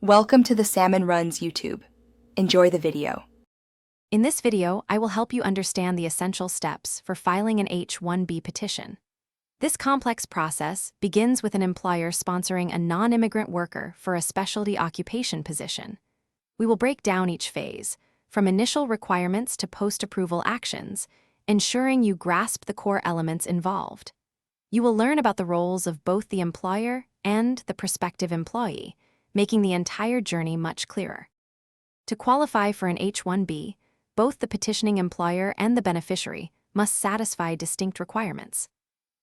Welcome to the Salmon Runs YouTube. Enjoy the video. In this video, I will help you understand the essential steps for filing an H-1B petition. This complex process begins with an employer sponsoring a non-immigrant worker for a specialty occupation position. We will break down each phase, from initial requirements to post-approval actions, ensuring you grasp the core elements involved. You will learn about the roles of both the employer and the prospective employee, making the entire journey much clearer. To qualify for an H-1B, both the petitioning employer and the beneficiary must satisfy distinct requirements.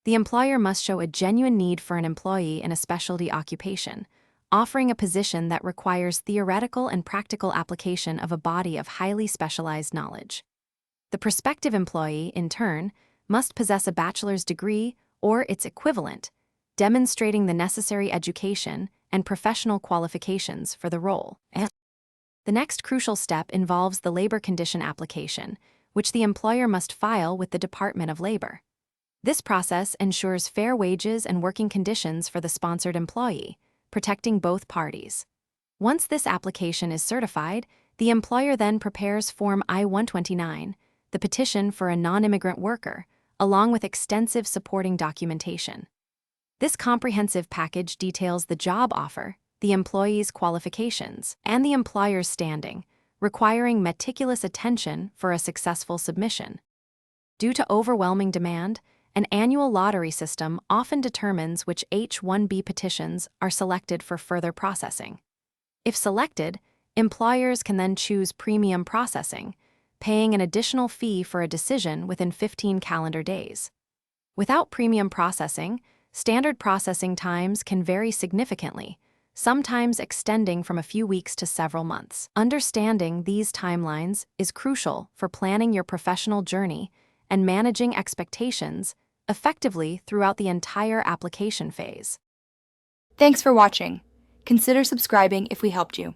The employer must show a genuine need for an employee in a specialty occupation, offering a position that requires theoretical and practical application of a body of highly specialized knowledge. The prospective employee, in turn, must possess a bachelor's degree or its equivalent, demonstrating the necessary education and professional qualifications for the role. The next crucial step involves the labor condition application, which the employer must file with the Department of Labor. This process ensures fair wages and working conditions for the sponsored employee, protecting both parties. Once this application is certified, the employer then prepares Form I-129, the petition for a non-immigrant worker, along with extensive supporting documentation. This comprehensive package details the job offer, the employee's qualifications, and the employer's standing, requiring meticulous attention for a successful submission. Due to overwhelming demand, an annual lottery system often determines which H-1B petitions are selected for further processing. If selected, employers can then choose premium processing, paying an additional fee for a decision within 15 calendar days. Without premium processing, standard processing times can vary significantly, sometimes extending from a few weeks to several months. Understanding these timelines is crucial for planning your professional journey and managing expectations effectively throughout the entire application phase. Thanks for watching. Consider subscribing if we helped you.